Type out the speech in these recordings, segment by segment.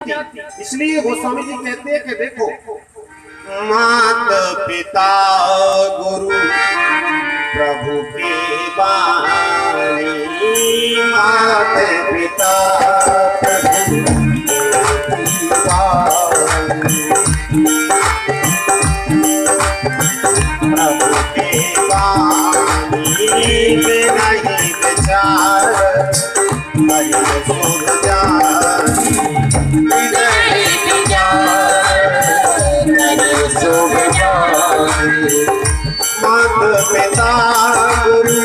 इसलिए गोस्वामी जी कहते हैं कि देखो, मात पिता गुरु प्रभु की वाणी, मात पिता प्रभु की वाणी, प्रभु की वाणी में नहीं विचार, हरि सुन जानी नहीं विचार, हरि सुन जानी। मात पिता गुरु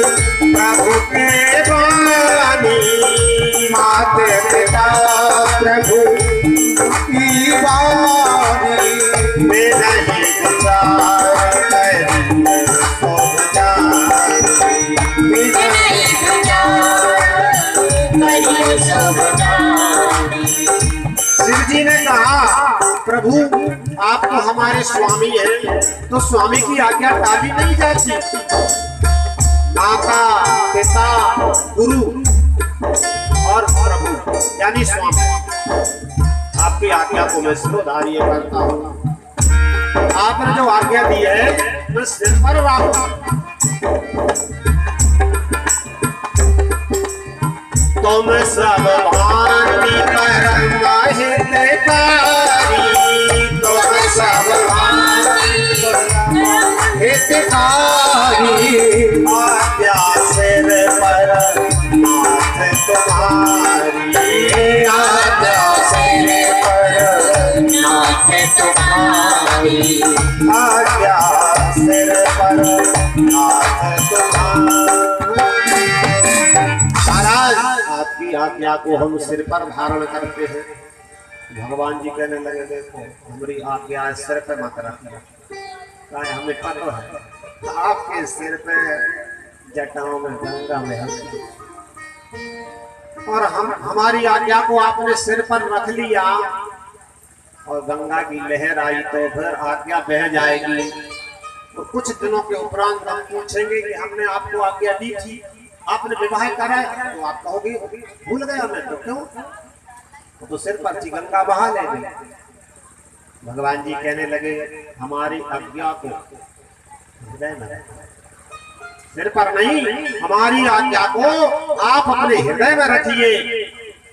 प्रभु के वाणी, मात पिता प्रभु की वाणी में नहीं विचार, सुन जानी नहीं विचार, हरि सुन जानी। शिव जी ने कहा, प्रभु आप तो हमारे स्वामी हैं, तो स्वामी की आज्ञा टाली नहीं जाती। माता पिता गुरु और प्रभु यानी स्वामी, आपकी आज्ञा को मैं सिरोधार्य करता हूँ। आपने जो आज्ञा दी है मैं सिर पर रखता हूँ। तुम सब भांति परंगा हितकारी, तुम सब भांति हितकारी, आज्ञा सिर पर नाथ तुम्हारी, आज्ञा सिर पर नाथ तुम्हारी, आज्ञा सिर पर नाथ तुम्हारी। आपकी आज्ञा को हम सिर पर धारण करते हैं। भगवान जी कहने लगे, देखो हमारी आज्ञा सिर पे मत रखना, हमें पता है आपके सिर पे जटाओं में गंगा बहती और हम हमारी आज्ञा को आपने सिर पर रख लिया और गंगा की लहर आई तो फिर आज्ञा बह जाएगी। तो कुछ दिनों के उपरांत हम पूछेंगे कि हमने आपको आज्ञा दी थी, आपने विवाह करा, तो आप कहोगे भूल गया मैं, तो क्यों, तो सिर पर गंगा बहा लेंगे। भगवान जी कहने लगे, हमारी आज्ञा को हृदय में रखो, सिर पर नहीं, हमारी आज्ञा को आप अपने हृदय में रखिए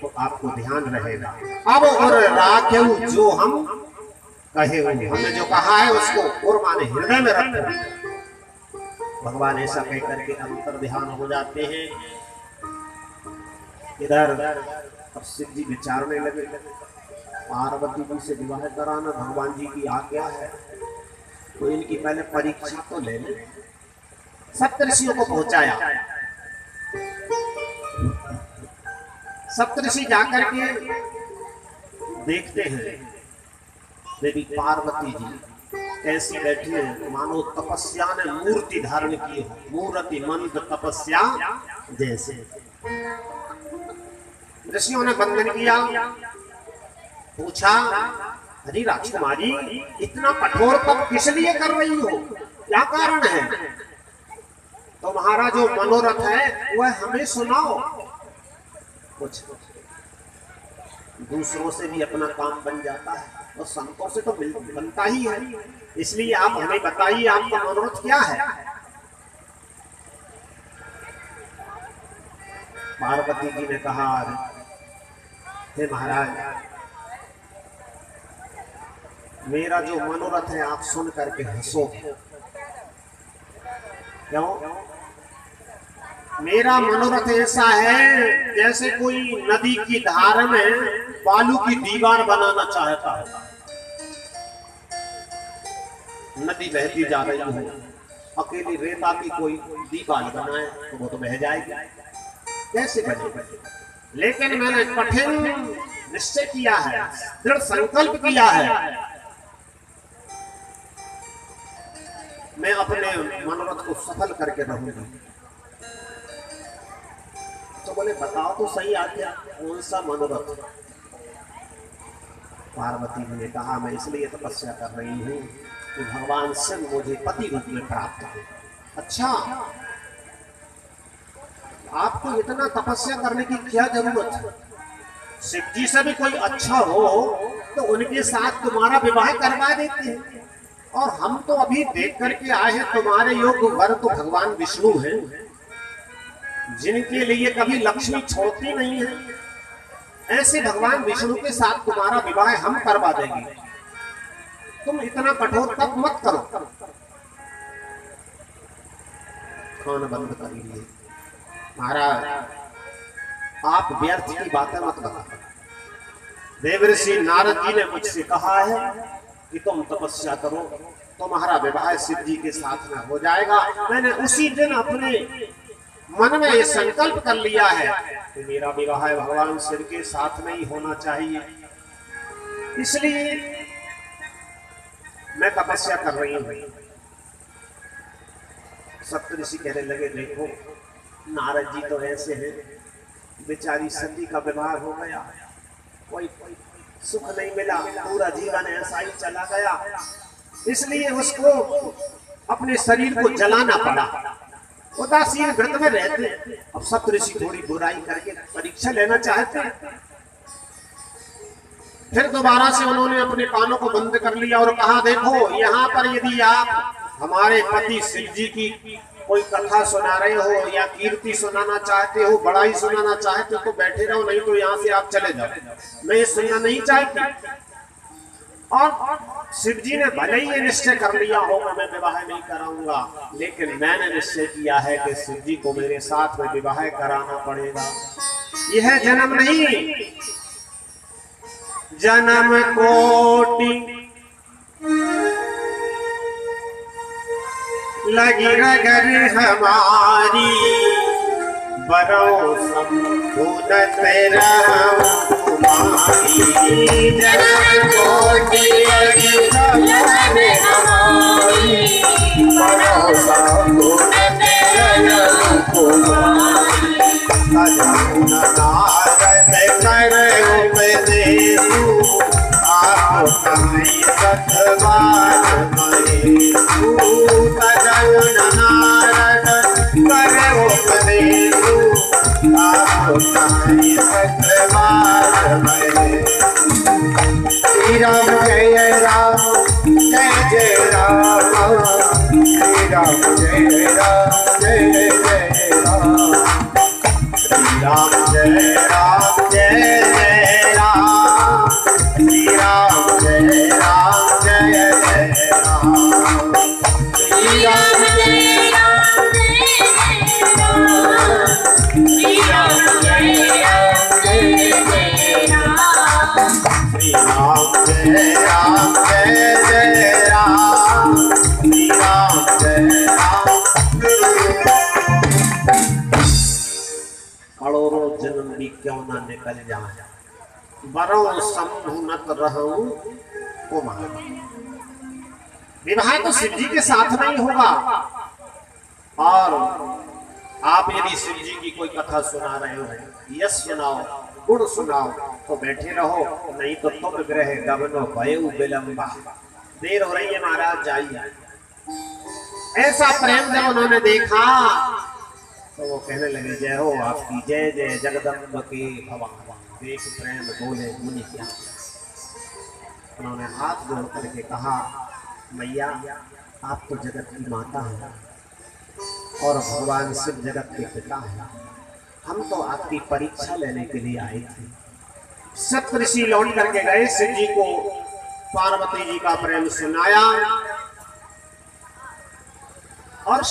तो आपको ध्यान रहेगा। अब और राखें जो हम कहे, हमने जो कहा है उसको और माने हृदय में रखो। भगवान ऐसा कह करके अंतर ध्यान हो जाते हैं। इधर अब शिव जी विचारने लगे, पार्वती जी से विवाह कराना भगवान जी की आज्ञा है, तो इनकी पहले परीक्षा तो ले लें। सप्तऋषियों को पहुंचाया, सप्तऋषि जाकर के देखते हैं देवी पार्वती जी कैसी बैठी है, मानो तपस्या ने मूर्ति धारण की हो, मूर्ति मंद तपस्या जैसे। ऋषियों ने वंदन किया, पूछा, अरे राजकुमारी इतना कठोर तप किस लिए कर रही हो, क्या कारण है? तुम्हारा जो मनोरथ है वह हमें सुनाओ। कुछ दूसरों से भी अपना काम बन जाता है और संतों से तो बनता ही है, इसलिए आप हमें बताइए आपका मनोरथ क्या है। पार्वती जी ने कहा, हे महाराज, मेरा जो मनोरथ है आप सुन करके हंसोगे। क्यों? मेरा मनोरथ ऐसा है जैसे कोई नदी की धार में बालू की दीवार बनाना चाहता है। नदी बहती जा रही है, अकेली रेता की कोई दीवार बनाए तो वो तो बह जाएगी, कैसे बनेगा? लेकिन मैंने कठिन निश्चय किया है, दृढ़ संकल्प किया है, मैं अपने मनोरथ को सफल करके रहूंगी। तो बोले, बताओ तो सही आज्ञा, कौन सा मनोरथ? पार्वती जी ने कहा, मैं इसलिए तपस्या कर रही हूँ कि भगवान शिव मुझे पति रूप में प्राप्त हो। अच्छा, आपको इतना तपस्या करने की क्या जरूरत है? शिव जी से भी कोई अच्छा हो तो उनके साथ तुम्हारा विवाह करवा देते हैं। और हम तो अभी देख करके आए हैं, तुम्हारे योग्य वर तो भगवान विष्णु हैं, जिनके लिए कभी लक्ष्मी छोड़ती नहीं है। ऐसे भगवान विष्णु के साथ तुम्हारा विवाह हम करवा देंगे, तुम इतना कठोर तप मत करो। खाना बंद करिए महाराज, आप व्यर्थ की बातें मत बताओ। देवर्षि नारद जी ने मुझसे कहा है कि तुम तपस्या करो, तुम्हारा विवाह शिव जी के साथ में हो जाएगा। मैंने उसी दिन अपने मन में ये संकल्प कर लिया है कि मेरा विवाह भगवान शिव के साथ में ही होना चाहिए, इसलिए मैं तपस्या कर रही हूं। सप्तऋषि कहने लगे, देखो नारद जी तो ऐसे हैं, बेचारी सती का विवाह हो गया, कोई सुख नहीं मिला, पूरा जीवन ऐसा ही चला गया, इसलिए उसको अपने शरीर को जलाना पड़ा, उदासीन व्रत में रहते। अब सप्तऋषि थोड़ी बुराई करके परीक्षा लेना चाहते, फिर दोबारा से उन्होंने अपने कानों को बंद कर लिया और कहा, देखो यहाँ पर यदि आप हमारे पति शिव जी की कोई कथा सुना रहे हो या कीर्ति सुनाना चाहते हो, बड़ाई सुनाना चाहते हो तो बैठे रहो, नहीं तो यहाँ से आप चले जाओ, मैं ये सुनना नहीं चाहती। और शिव जी ने भले ही ये निश्चय कर लिया होगा मैं विवाह नहीं कराऊंगा, लेकिन मैंने निश्चय किया है कि शिव जी को मेरे साथ में विवाह कराना पड़ेगा। यह जन्म नहीं, जन्म कोटि लगी रगर हमारी, बरो संपूर्ण तेरा तुम्हारी। जन्म कोटि लगी रगर हमारी, बरो संपूर्ण तेरा तुम्हारी। नारद कर उपदेशु, आप कहीं सतवार महेशु। नारद कर उपदेशु, आप कहीं सतवार महेशु। श्री राम जय राम, जय जय राम, श्री राम जय राम, जय जय राम, श्री राम जय राम, जय जय राम, श्री राम जय राम, जय जय राम, श्री राम जय राम, जय जय राम, श्री राम जय राम, जय जय राम, श्री राम जय राम, जय जय राम, श्री राम जय राम। करोड़ों जन्म भी क्यों ना निकल जाए, बरों शंभु नत रहूं कुमार। विवाह तो शिव जी के साथ में ही होगा, और आप यदि शिव जी की कोई कथा सुना रहे हो, यश सुनाओ, गुण सुनाओ तो बैठे रहो, नहीं तो तुम ग्रह गमनो भयउ विलंबा। देर हो रही है महाराज, जाइए। ऐसा प्रेम जब उन्होंने देखा तो वो कहने लगे, जय हो आपकी, जय जय जगदम्ब के भवान। देख प्रेम बोले मुनि क्या। उन्होंने हाथ जोड़ करके कहा, मैया आप तो जगत की माता हैं और भगवान शिव जगत के पिता हैं, हम तो आपकी परीक्षा लेने के लिए आए थे। सप्तऋषि लौट करके गए, शिव जी को पार्वती जी का प्रेम सुनाया और